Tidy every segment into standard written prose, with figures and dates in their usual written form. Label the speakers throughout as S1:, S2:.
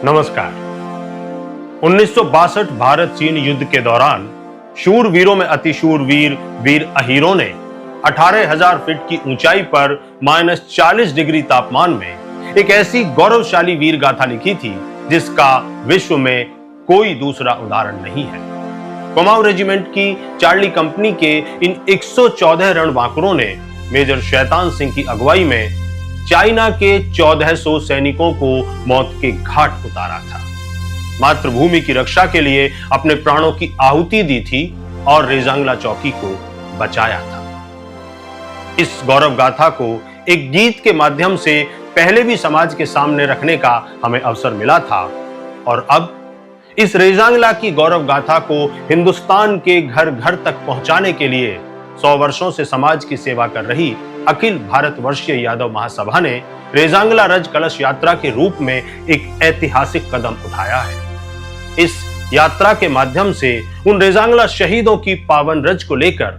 S1: नमस्कार। 1962 भारत चीन युद्ध के दौरान शूरवीरों में अतिशूर वीर अहीरों ने 18,000 फीट की ऊंचाई पर -40 डिग्री तापमान में एक ऐसी गौरवशाली वीर गाथा लिखी थी जिसका विश्व में कोई दूसरा उदाहरण नहीं है। कुमाऊं रेजिमेंट की चार्ली कंपनी के इन 114 रणबांकुरों ने मेजर शैतान सिंह की अगुवाई में चाइना के 1400 सैनिकों को मौत के घाट उतारा था। मातृभूमि की रक्षा के लिए अपने प्राणों की आहुति दी थी और रेजांगला चौकी को बचाया था। इस गौरव गाथा को एक गीत के माध्यम से पहले भी समाज के सामने रखने का हमें अवसर मिला था और अब इस रेजांगला की गौरव गाथा को हिंदुस्तान के घर घर तक पहुंचाने के लिए 100 वर्षों से समाज की सेवा कर रही अखिल भारतवर्षीय यादव महासभा ने रेजांगला रज कलश यात्रा के रूप में एक ऐतिहासिक कदम उठाया है। इस यात्रा के माध्यम से उन रेजांगला शहीदों की पावन रज को लेकर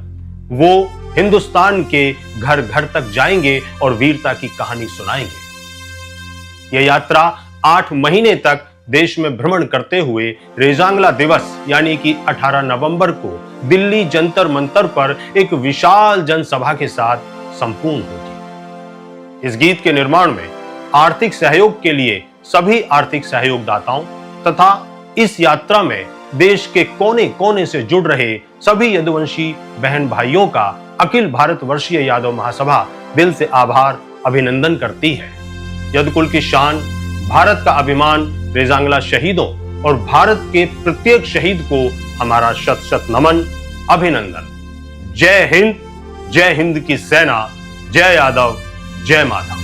S1: वो हिंदुस्तान के घर घर तक जाएंगे और वीरता की कहानी सुनाएंगे। यह यात्रा 8 महीने तक देश में भ्रमण करते हुए रेजांगला दिवस यानी कि 18 नवंबर को दिल्ली जंतर मंतर पर एक विशाल जनसभा के साथ संपूर्ण होगी। इस गीत के निर्माण में आर्थिक सहयोग के लिए सभी आर्थिक सहयोगदाताओं तथा इस यात्रा में देश के कोने कोने से जुड़ रहे सभी यदुवंशी बहन भाइयों का अखिल भारतवर्षीय यादव महासभा दिल से आभार अभिनंदन करती है। यदुकुल की शान, भारत का अभिमान रेजांगला शहीदों और भारत के प्रत्येक शहीद को हमारा शत शत नमन अभिनंदन। जय हिंद की सेना, जय यादव, जय माधव।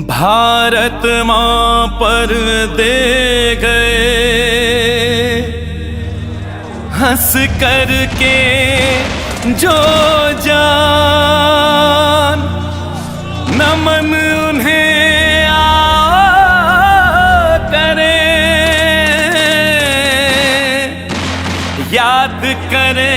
S2: भारत मां पर दे गए हंस कर के जो जान, नमन उन्हें करे, याद करे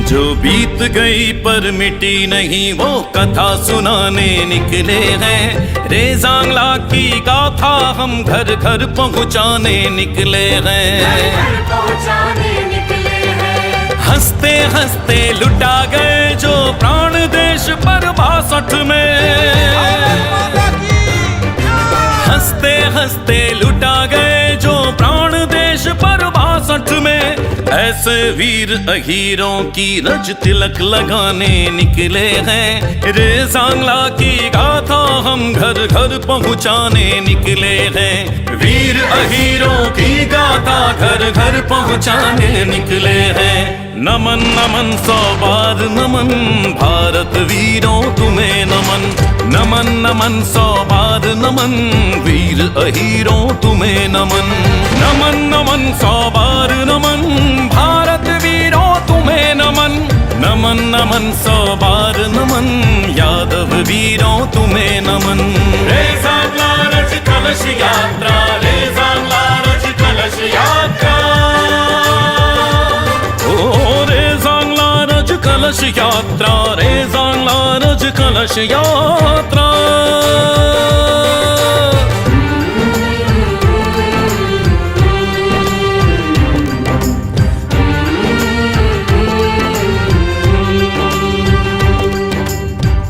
S2: जो बीत गई पर मिटी नहीं वो कथा सुनाने निकले हैं। रेजांगला की गाथा हम घर घर पहुंचाने निकले हैं। हंसते हंसते लुटा गए जो प्राण देश पर 62 में, हंसते हंसते लुटा गए जो प्राण देश पर 62 में। ऐसे वीर अहीरों की रज तिलक लगाने निकले हैं। रेजांगला की गाथा हम घर घर पहुंचाने निकले हैं। वीर अहीरों की गाथा घर घर पहुंचाने निकले हैं। नमन नमन 100 बार नमन, भारत वीरों तुम्हें नमन। नमन नमन 100 बार नमन, वीर अहीरों तुम्हें नमन। नमन नमन 100 बार नमन, भारत वीरों तुम्हें नमन। नमन नमन 100 बार नमन, यादव वीरों तुम्हें नमन। रेजांगला रज कलश यात्रा, रेजांगला रज कलश यात्रा, रेजांगला रज कलश यात्रा, रेजांगला रज कलश यात्रा।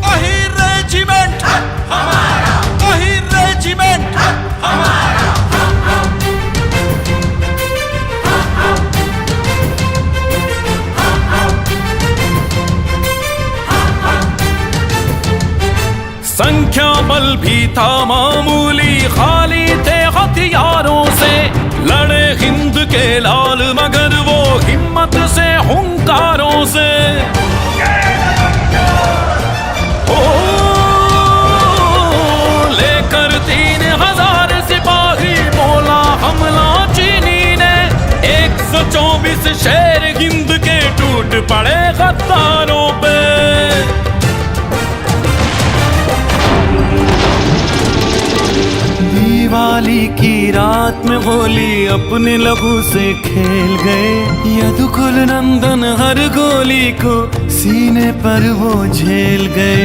S3: अहीर रेजिमेंट हमारा, अहीर रेजिमेंट हमारा।
S2: संख्या बल भी था मामूली, खाली थे हथियारों से। लड़े हिंद के लाल मगर वो हिम्मत से हुंकारों से। ओ शेर हिंद के टूट पड़े गद्दारों पे। दिवाली की रात में होली अपने लहू से खेल गए, यदुकुल नंदन हर गोली को सीने पर वो झेल गए।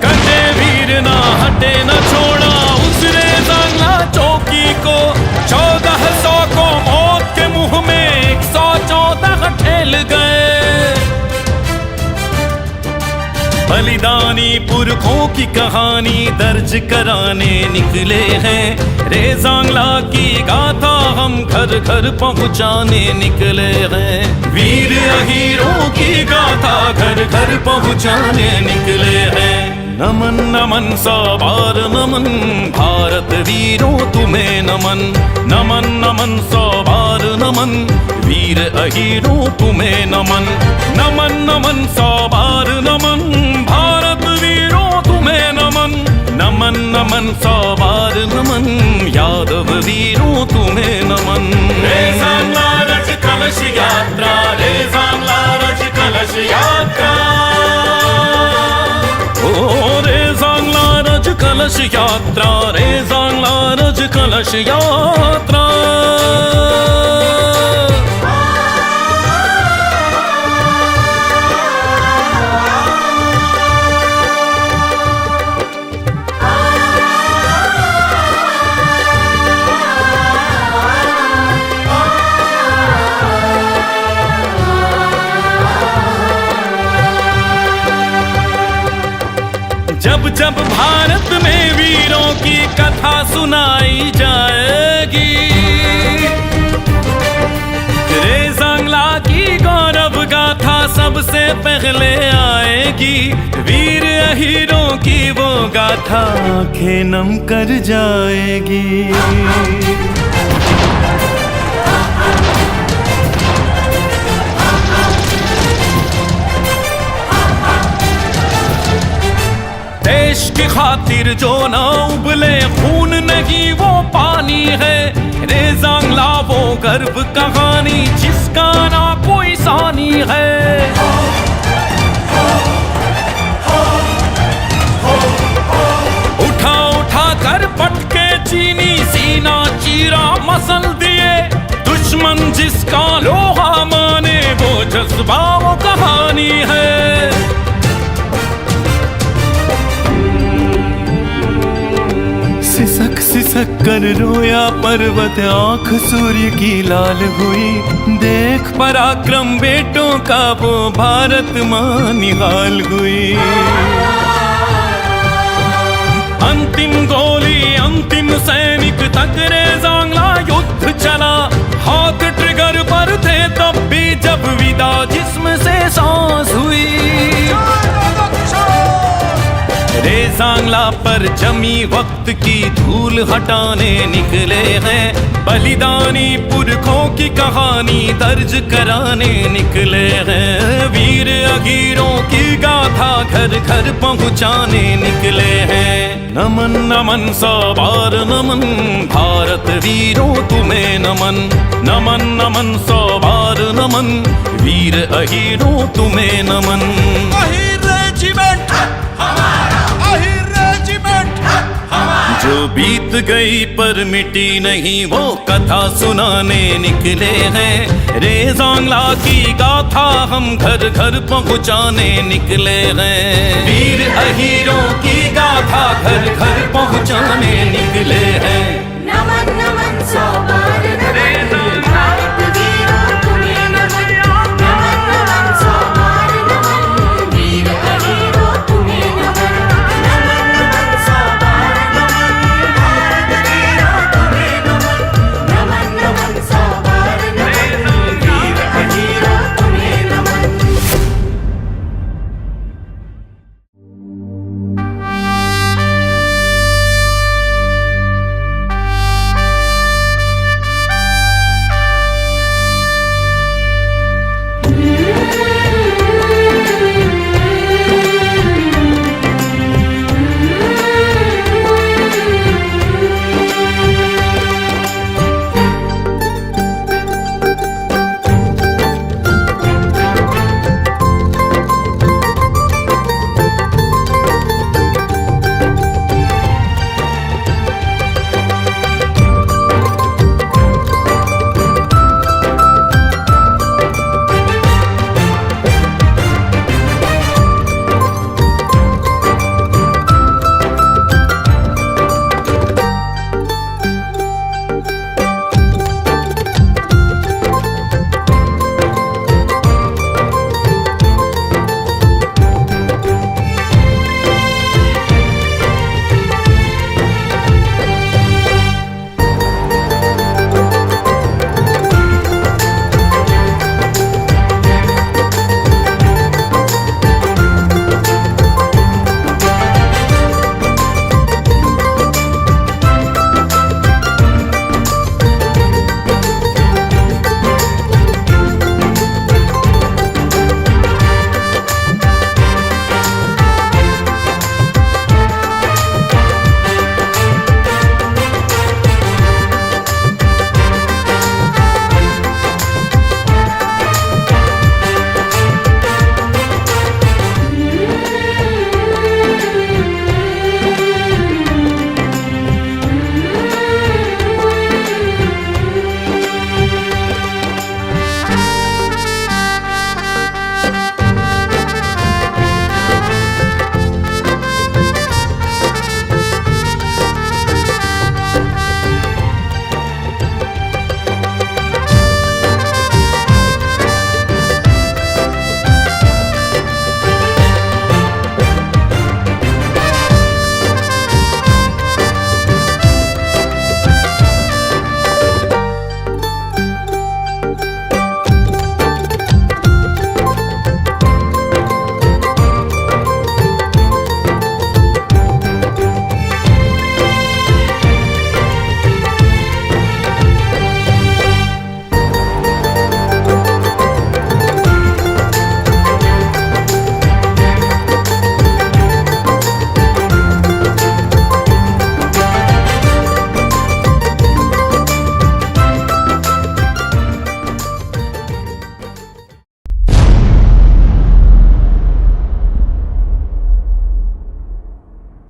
S2: कटे वीर ना हटे न छोड़ा उसने जांगला चौकी को, 1400 को मौत के मुंह में 114 ठेल गए। बलिदानी पुरखों की कहानी दर्ज कराने निकले हैं, रे जांगला की गाथा हम घर घर पहुंचाने निकले हैं। वीर अहीरों की गाथा घर घर पहुंचाने निकले हैं। नमन नमन सवार नमन भारत वीरों तुम्हें नमन, नमन नमन सवार नमन वीर अहीरों तुम्हें नमन, नमन नमन सवार नमन भारत वीरों तुम्हें नमन, नमन नमन सवार नमन यादव वीरों तुम्हें नमन। रे जांगला रज कलश यात्रा, रे जांगला रज कलश यात्रा, ओ रे जांगला रज कलश यात्रा, रे जांगला रज कलश यात्रा। जब जब भारत में वीरों की कथा सुनाई जाएगी, रे जांगला की गौरव गाथा सबसे पहले आएगी। वीर अहीरों की वो गाथा आंखें नम कर जाएगी। देश की खातिर जो ना उबले खून नहीं वो पानी है, रे जांगला वो गर्व कहानी जिसका ना कोई सानी है। उठा उठा कर पटके चीनी सीना चीरा मसल दिए, दुश्मन जिसका लोहा माने वो जज्बा वो कहानी है। सिसक सिसक कर रोया पर्वत आंख सूर्य की लाल हुई, देख पराक्रम बेटों का वो भारत मां निहाल हुई। अंतिम गोली अंतिम सैनिक तक रे जांगला युद्ध चला, हाथ ट्रिगर पर थे तब भी जब विदा जिस्म से सांस हुई। रे जांगला पर जमी वक्त की धूल हटाने निकले हैं, बलिदानी पुरखों की कहानी दर्ज कराने निकले हैं। वीर अहीरों की गाथा घर घर पहुंचाने निकले हैं। नमन नमन सवार नमन भारत वीरों तुम्हें नमन, नमन नमन सवार नमन वीर अहीरों तुम्हें नमन।
S3: अहीर रेजिमेंट हमारा, अहीर रेजिमेंट हमारा।
S2: जो बीत गई पर मिटी नहीं वो कथा सुनाने निकले हैं, रे जांगला की गाथा हम घर घर पहुंचाने निकले हैं। वीर अहीरों की गाथा घर घर पहुंचाने निकले हैं।